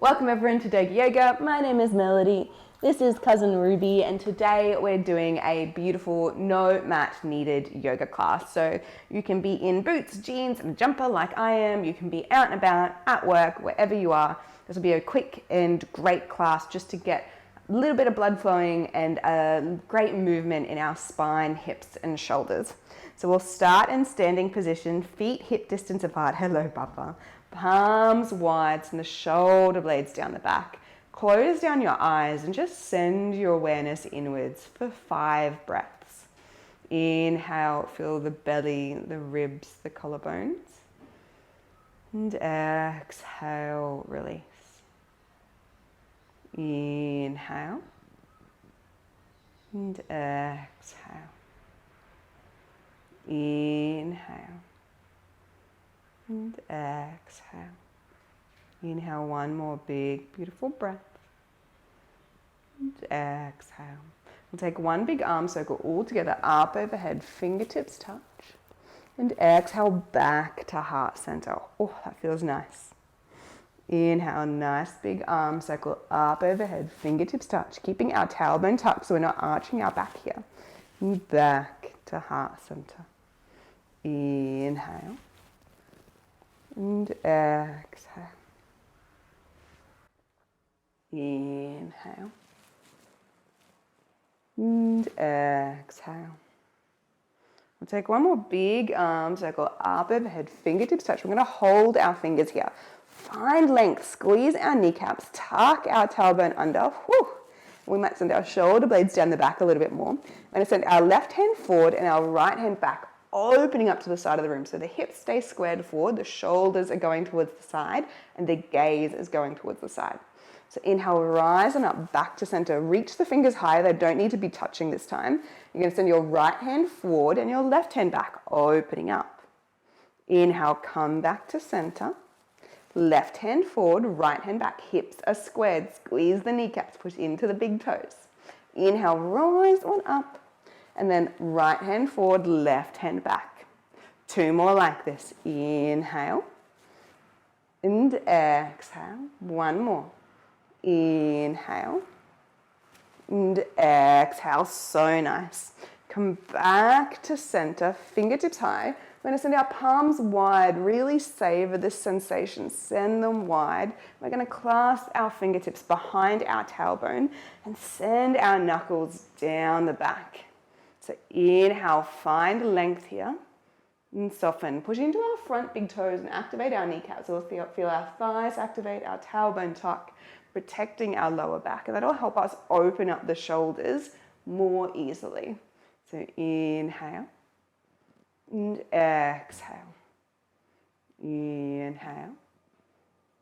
Welcome everyone to Doga Yoga. My name is Melody. This is cousin Ruby, and today we're doing a beautiful no mat needed yoga class. So you can be in boots, jeans and a jumper like I am. You can be out and about, at work, wherever you are. This will be a quick and great class just to get a little bit of blood flowing and a great movement in our spine, hips and shoulders. So we'll start in standing position, feet hip distance apart. Hello, Papa. Palms wide, and the shoulder blades down the back. Close down your eyes and just send your awareness inwards for 5 breaths. Inhale, feel the belly, the ribs, the collarbones. And exhale, release. Inhale. And exhale. Inhale. And exhale. Inhale, one more big, beautiful breath. And exhale. We'll take one big arm circle all together, up overhead, fingertips touch. And exhale, back to heart center. Oh, that feels nice. Inhale, nice big arm circle, up overhead, fingertips touch, keeping our tailbone tucked so we're not arching our back here. And back to heart center. Inhale. And exhale. Inhale. And exhale. We'll take one more big arm circle up overhead, fingertips touch. We're going to hold our fingers here. Find length, squeeze our kneecaps, tuck our tailbone under. Whew. We might send our shoulder blades down the back a little bit more. We're going to send our left hand forward and our right hand back, opening up to the side of the room. So the hips stay squared forward, the shoulders are going towards the side, and the gaze is going towards the side. So inhale, rise and up, back to center. Reach the fingers high, they don't need to be touching this time. You're going to send your right hand forward and your left hand back, opening up. Inhale, come back to center. Left hand forward, right hand back, hips are squared. Squeeze the kneecaps, push into the big toes. Inhale, rise on up. And then right hand forward, left hand back. 2 more like this. Inhale. And exhale. 1 more. Inhale. And exhale. So nice. Come back to center, fingertips high. We're going to send our palms wide. Really savor this sensation. Send them wide. We're going to clasp our fingertips behind our tailbone and send our knuckles down the back. So inhale, find length here and soften. Push into our front big toes and activate our kneecaps. So we'll feel our thighs activate, our tailbone tuck, protecting our lower back. And that'll help us open up the shoulders more easily. So inhale and exhale. Inhale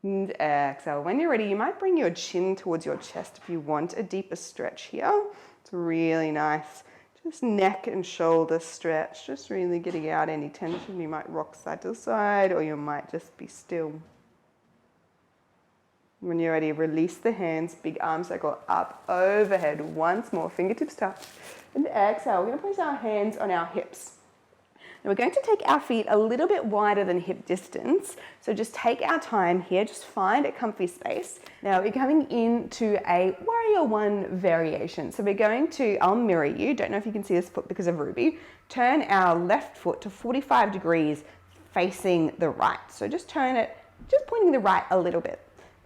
and exhale. When you're ready, you might bring your chin towards your chest if you want a deeper stretch here. It's really nice. Just neck and shoulder stretch, just really getting out any tension. You might rock side to side, or you might just be still. When you're ready, release the hands, big arm circle up overhead. Once more, fingertips touch. And exhale, we're going to place our hands on our hips. Now we're going to take our feet a little bit wider than hip distance. So just take our time here, just find a comfy space. Now we're coming into a warrior 1 variation. So we're going to, I'll mirror you, don't know if you can see this foot because of Ruby. Turn our left foot to 45 degrees facing the right. So just turn it, just pointing the right a little bit.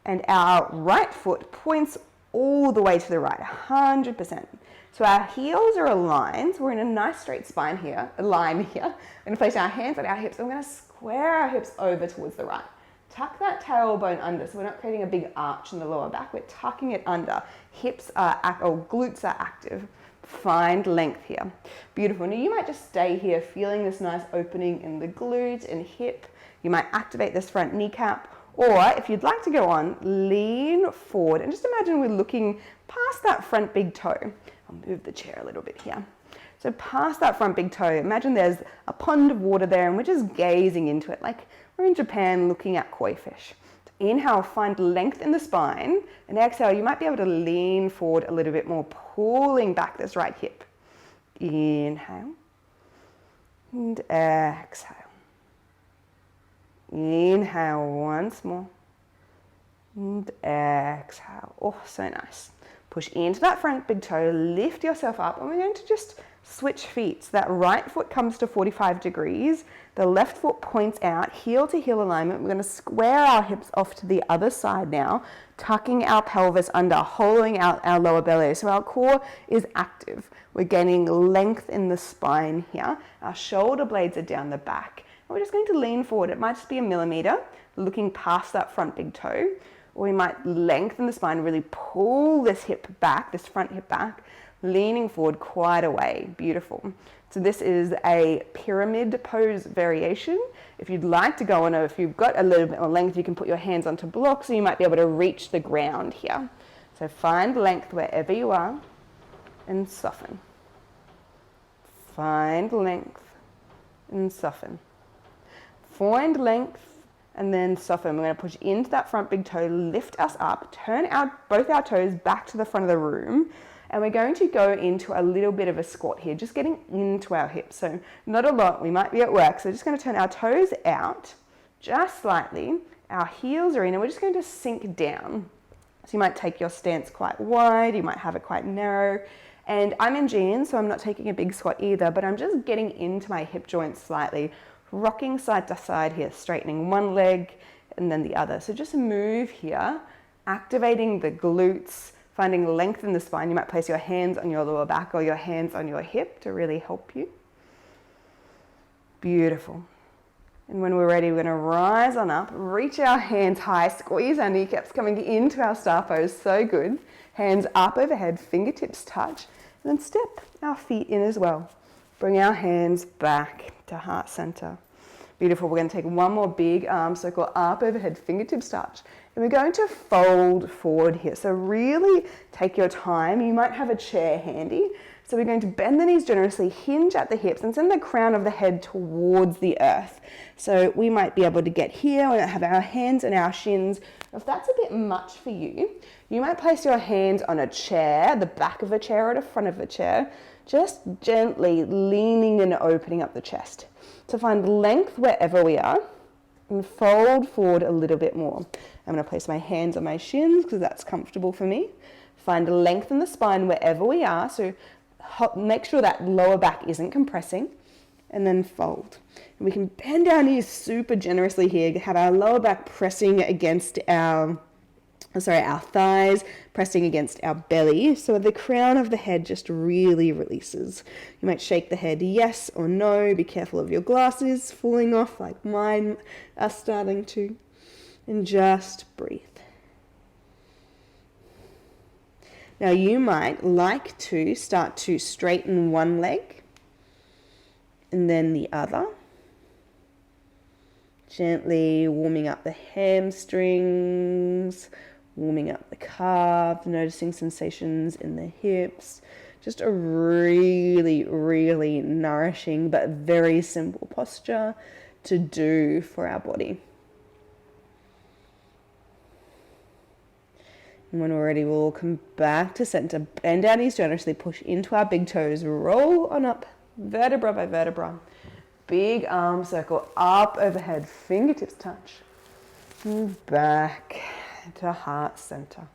And our right foot points all the way to the right, 100%. So our heels are aligned. We're in a nice straight spine here, a line here. We're going to place our hands on our hips and we're going to square our hips over towards the right. Tuck that tailbone under so we're not creating a big arch in the lower back. We're tucking it under. Hips are, or glutes are active. Find length here. Beautiful. Now you might just stay here feeling this nice opening in the glute and hip. You might activate this front kneecap. Or if you'd like to go on, lean forward and just imagine we're looking past that front big toe. I'll move the chair a little bit here. So past that front big toe, imagine there's a pond of water there and we're just gazing into it like we're in Japan looking at koi fish. So inhale, find length in the spine, and exhale, you might be able to lean forward a little bit more, pulling back this right hip. Inhale and exhale. Inhale once more. And exhale. Oh, so nice. Push into that front big toe, lift yourself up, and we're going to just switch feet. So that right foot comes to 45 degrees, the left foot points out, heel to heel alignment. We're going to square our hips off to the other side now, tucking our pelvis under, hollowing out our lower belly. So our core is active. We're gaining length in the spine here. Our shoulder blades are down the back. And we're just going to lean forward. It might just be a millimeter, looking past that front big toe. Or we might lengthen the spine, really pull this hip back, this front hip back, leaning forward quite a way. Beautiful. So this is a pyramid pose variation. If you'd like to go on, if you've got a little bit more length, you can put your hands onto blocks, so you might be able to reach the ground here. So find length wherever you are and soften. Find length and soften. Find length and then soften. We're going to push into that front big toe, lift us up, turn both our toes back to the front of the room, and we're going to go into a little bit of a squat here, just getting into our hips. So not a lot, we might be at work, so just going to turn our toes out just slightly, our heels are in, and we're just going to sink down. So you might take your stance quite wide, you might have it quite narrow, and I'm in jeans, so I'm not taking a big squat either, but I'm just getting into my hip joints slightly, rocking side to side here, straightening one leg and then the other. So just move here, activating the glutes, finding length in the spine. You might place your hands on your lower back or your hands on your hip to really help you. Beautiful. And when we're ready, we're going to rise on up, reach our hands high, squeeze our kneecaps coming into our star pose. So good. Hands up overhead, fingertips touch, and then step our feet in as well. Bring our hands back to heart center. Beautiful. We're going to take one more big arm circle up overhead, fingertips touch. And we're going to fold forward here. So really take your time. You might have a chair handy. So we're going to bend the knees generously, hinge at the hips, and send the crown of the head towards the earth. So we might be able to get here. We might have our hands and our shins. If that's a bit much for you, you might place your hands on a chair, the back of a chair or the front of a chair, just gently leaning and opening up the chest. To find length wherever we are and fold forward a little bit more. I'm going to place my hands on my shins because that's comfortable for me. Find length in the spine wherever we are. So make sure that lower back isn't compressing, and then fold. And we can bend our knees super generously here, have our lower back pressing against our thighs, pressing against our belly, so the crown of the head just really releases. You might shake the head yes or no. Be careful of your glasses falling off like mine are starting to. And just breathe. Now you might like to start to straighten one leg and then the other. Gently warming up the hamstrings, warming up the calves, noticing sensations in the hips. Just a really, really nourishing but very simple posture to do for our body. And when we're ready, we'll come back to center, bend our knees generously, push into our big toes, roll on up, vertebra by vertebra. Big arm circle up overhead, fingertips touch. Move back to heart center.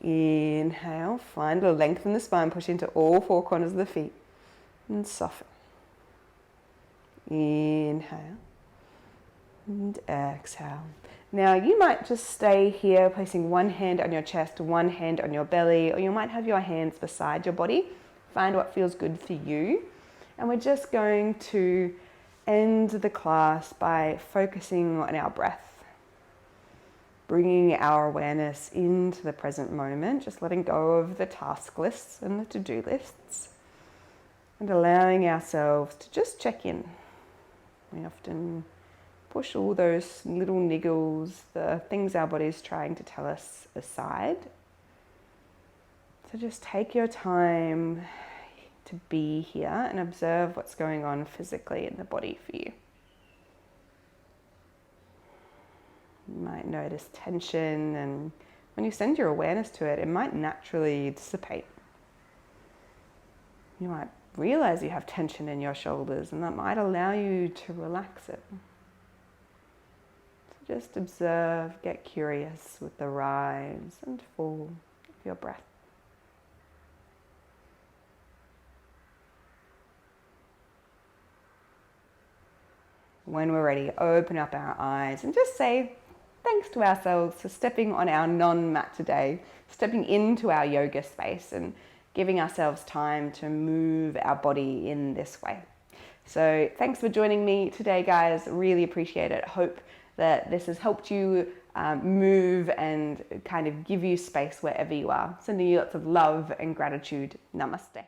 Inhale, find a length in the spine, push into all four corners of the feet and soften. Inhale and exhale. Now you might just stay here, placing one hand on your chest, one hand on your belly, or you might have your hands beside your body. Find what feels good for you. And we're just going to end the class by focusing on our breath, bringing our awareness into the present moment, just letting go of the task lists and the to-do lists, and allowing ourselves to just check in. We often push all those little niggles, the things our body's trying to tell us, aside. So just take your time to be here and observe what's going on physically in the body for you. You might notice tension, and when you send your awareness to it, it might naturally dissipate. You might realize you have tension in your shoulders, and that might allow you to relax it. Just observe, get curious with the rise and fall of your breath. When we're ready, open up our eyes and just say thanks to ourselves for stepping on our non-mat today, stepping into our yoga space and giving ourselves time to move our body in this way. So thanks for joining me today, guys. Really appreciate it. Hope that this has helped you move and kind of give you space wherever you are. Sending you lots of love and gratitude. Namaste.